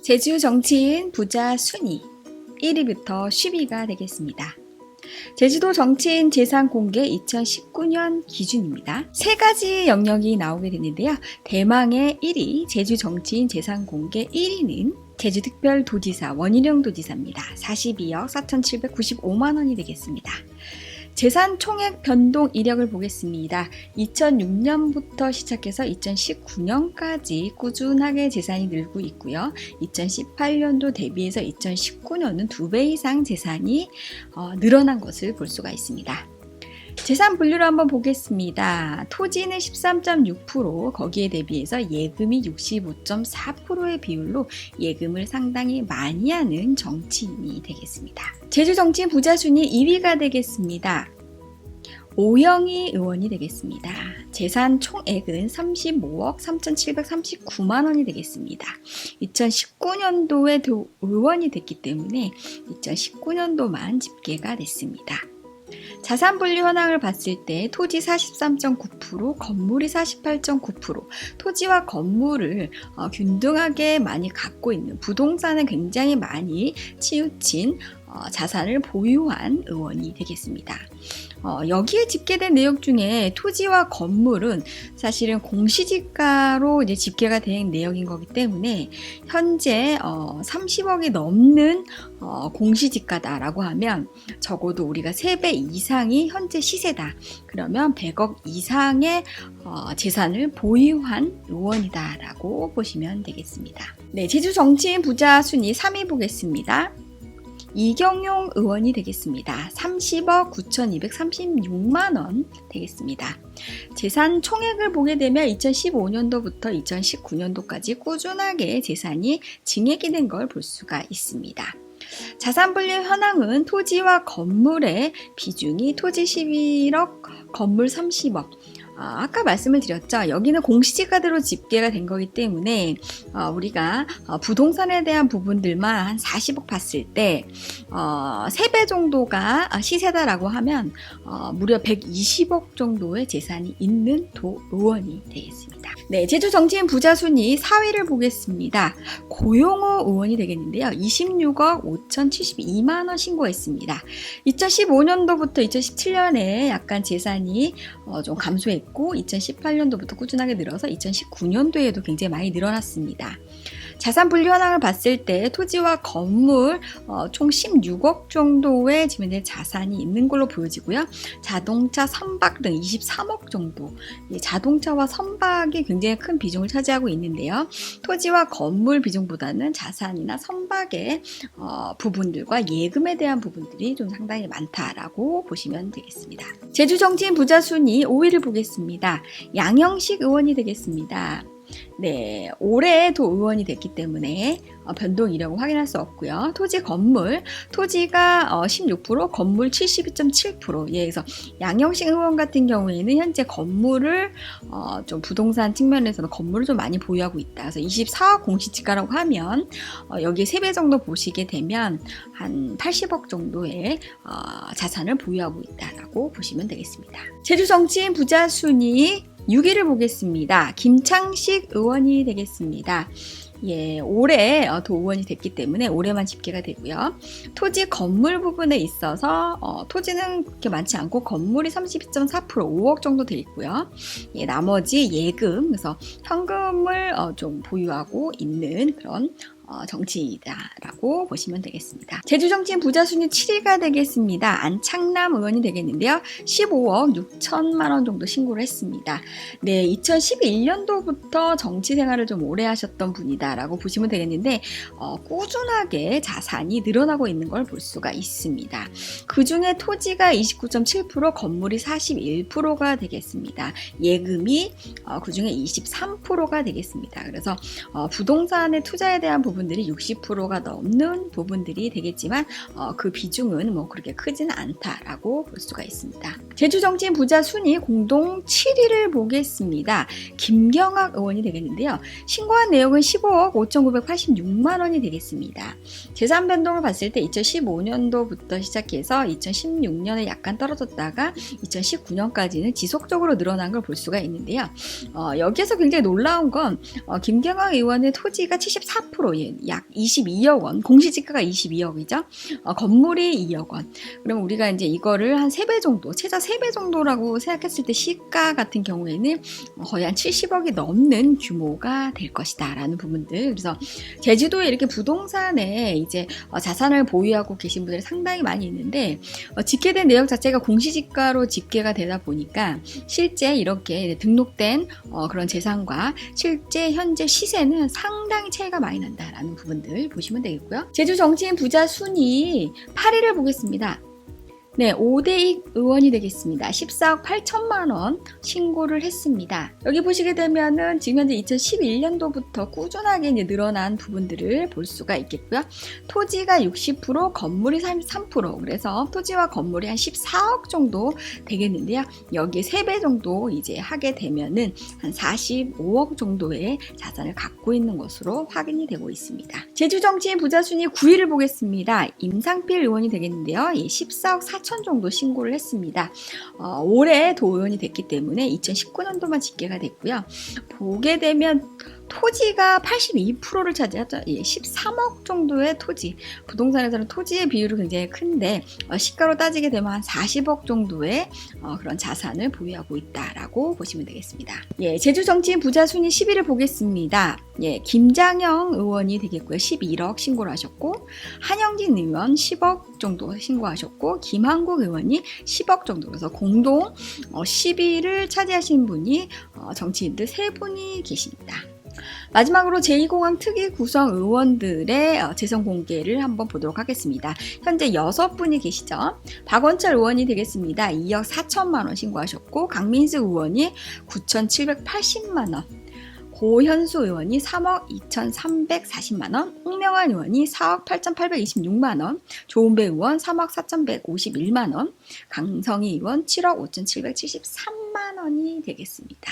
제주 정치인 부자 순위 1위부터 10위가 되겠습니다. 제주도 정치인 재산 공개 2019년 기준입니다. 세 가지 영역이 나오게 되는데요. 대망의 1위, 제주 정치인 재산 공개 1위는 제주특별도지사 원희룡 도지사입니다. 42억 4,795만 원이 되겠습니다. 재산 총액 변동 이력을 보겠습니다. 2006년부터 시작해서 2019년까지 꾸준하게 재산이 늘고 있고요. 2018년도 대비해서 2019년은 2배 이상 재산이 늘어난 것을 볼 수가 있습니다. 재산 분류를 한번 보겠습니다. 토지는 13.6%, 거기에 대비해서 예금이 65.4%의 비율로 예금을 상당히 많이 하는 정치인이 되겠습니다. 제주 정치인 부자 순위 2위가 되겠습니다. 오영희 의원이 되겠습니다. 재산 총액은 35억 3,739만 원이 되겠습니다. 2019년도에 의원이 됐기 때문에 2019년도만 집계가 됐습니다. 자산 분류 현황을 봤을 때 토지 43.9%, 건물이 48.9%, 토지와 건물을 균등하게 많이 갖고 있는, 부동산을 굉장히 많이 치우친 자산을 보유한 의원이 되겠습니다. 여기에 집계된 내용 중에 토지와 건물은 사실은 공시지가로 이제 집계가 된 내용인 거기 때문에 현재 30억이 넘는 공시지가다라고 하면 적어도 우리가 3배 이상이 현재 시세다. 그러면 100억 이상의 재산을 보유한 의원이다라고 보시면 되겠습니다. 네, 제주 정치인 부자 순위 3위 보겠습니다. 이경용 의원이 되겠습니다. 30억 9,236만 원 되겠습니다. 재산 총액을 보게 되면 2015년도부터 2019년도까지 꾸준하게 재산이 증액이 된 걸 볼 수가 있습니다. 자산 분류 현황은 토지와 건물의 비중이 토지 11억, 건물 30억. 아까 말씀을 드렸죠. 여기는 공시지가대로 집계가 된 거기 때문에 우리가 부동산에 대한 부분들만 한 40억 봤을 때 3배 정도가 시세다라고 하면 무려 120억 정도의 재산이 있는 도의원이 되겠습니다. 네, 제주 정치인 부자 순위 4위를 보겠습니다. 고용호 의원이 되겠는데요. 26억 5,072만 원 신고했습니다. 2015년도부터 2017년에 약간 재산이 좀 감소했고 2018년도부터 꾸준하게 늘어서 2019년도에도 굉장히 많이 늘어났습니다. 자산 분류 현황을 봤을 때 토지와 건물 총 16억 정도의 지금 자산이 있는 걸로 보여지고요. 자동차, 선박 등 23억 정도. 자동차와 선박이 굉장히 큰 비중을 차지하고 있는데요. 토지와 건물 비중보다는 자산이나 선박의 부분들과 예금에 대한 부분들이 좀 상당히 많다라고 보시면 되겠습니다. 제주 정치인 부자 순위 5위를 보겠습니다. 양형식 의원이 되겠습니다. 네, 올해 도의원이 됐기 때문에 변동 이력을 확인할 수 없고요. 토지, 건물, 토지가 16%, 건물 72.7%. 예, 그래서 양형식 의원 같은 경우에는 현재 건물을 좀 부동산 측면에서는 건물을 좀 많이 보유하고 있다. 그래서 24억 공시지가라고 하면 여기에 3배 정도 보시게 되면 한 80억 정도의 자산을 보유하고 있다라고 보시면 되겠습니다. 제주 정치인 부자 순위 6위를 보겠습니다. 김창식 의원이 되겠습니다. 예, 올해 도의원이 됐기 때문에 올해만 집계가 되고요. 토지 건물 부분에 있어서 토지는 그렇게 많지 않고 건물이 32.4% 5억 정도 돼 있고요. 예, 나머지 예금, 그래서 현금을 좀 보유하고 있는 그런 정치인이다라고 보시면 되겠습니다. 제주 정치인 부자 순위 7위가 되겠습니다. 안창남 의원이 되겠는데요. 15억 6천만 원 정도 신고를 했습니다. 네, 2011년도부터 정치 생활을 좀 오래 하셨던 분이다라고 보시면 되겠는데 꾸준하게 자산이 늘어나고 있는 걸 볼 수가 있습니다. 그 중에 토지가 29.7%, 건물이 41%가 되겠습니다. 예금이 그 중에 23%가 되겠습니다. 그래서 부동산의 투자에 대한 부분들이 60%가 넘는 부분들이 되겠지만 그 비중은 뭐 그렇게 크지는 않다라고 볼 수가 있습니다. 제주 정치인 부자 순위 공동 7위를 보겠습니다. 김경학 의원이 되겠는데요. 신고한 내용은 15억 5,986만 원이 되겠습니다. 재산 변동을 봤을 때 2015년도부터 시작해서 2016년에 약간 떨어졌다가 2019년까지는 지속적으로 늘어난 걸 볼 수가 있는데요. 여기에서 굉장히 놀라운 건 김경학 의원의 토지가 74%, 예, 이제 약 22억 원, 공시지가가 22억이죠. 건물이 2억 원. 그러면 우리가 이제 이거를 한 3배 정도, 최저 3배 정도라고 생각했을 때 시가 같은 경우에는 거의 한 70억이 넘는 규모가 될 것이다 라는 부분들. 그래서 제주도에 이렇게 부동산에 이제 자산을 보유하고 계신 분들이 상당히 많이 있는데 집계된 내역 자체가 공시지가로 집계가 되다 보니까 실제 이렇게 등록된 그런 재산과 실제 현재 시세는 상당히 차이가 많이 난다라는 부분들 보시면 되겠고요. 제주 정치인 부자 순위 8위를 보겠습니다. 네, 5대익 의원이 되겠습니다. 14억 8천만 원 신고를 했습니다. 여기 보시게 되면은 지금 현재 2011년도부터 꾸준하게 이제 늘어난 부분들을 볼 수가 있겠고요. 토지가 60%, 건물이 33%, 그래서 토지와 건물이 한 14억 정도 되겠는데요. 여기에 3배 정도 이제 하게 되면은 한 45억 정도의 자산을 갖고 있는 것으로 확인이 되고 있습니다. 제주 정치인 부자 순위 9위를 보겠습니다. 임상필 의원이 되겠는데요. 14억 4천 정도 신고를 했습니다. 올해 도의원이 됐기 때문에 2019년도만 집계가 됐고요. 보게 되면 토지가 82%를 차지하죠. 13억 정도의 토지. 부동산에서는 토지의 비율이 굉장히 큰데 시가로 따지게 되면 한 40억 정도의 그런 자산을 보유하고 있다라고 보시면 되겠습니다. 제주 정치인 부자 순위 10위를 보겠습니다. 김장영 의원이 되겠고요. 11억 신고를 하셨고, 한영진 의원 10억 정도 신고하셨고, 김한국 의원이 10억 정도. 그래서 공동 10위를 차지하신 분이 정치인들 3분이 계십니다. 마지막으로 제2공항 특위 구성 의원들의 재산 공개를 한번 보도록 하겠습니다. 현재 6분이 계시죠. 박원철 의원이 되겠습니다. 2억 4천만 원 신고하셨고, 강민수 의원이 9,780만 원, 고현수 의원이 3억 2,340만 원, 홍명환 의원이 4억 8,826만 원, 조은배 의원 3억 4,151만 원, 강성희 의원 7억 5,773만 원이 되겠습니다.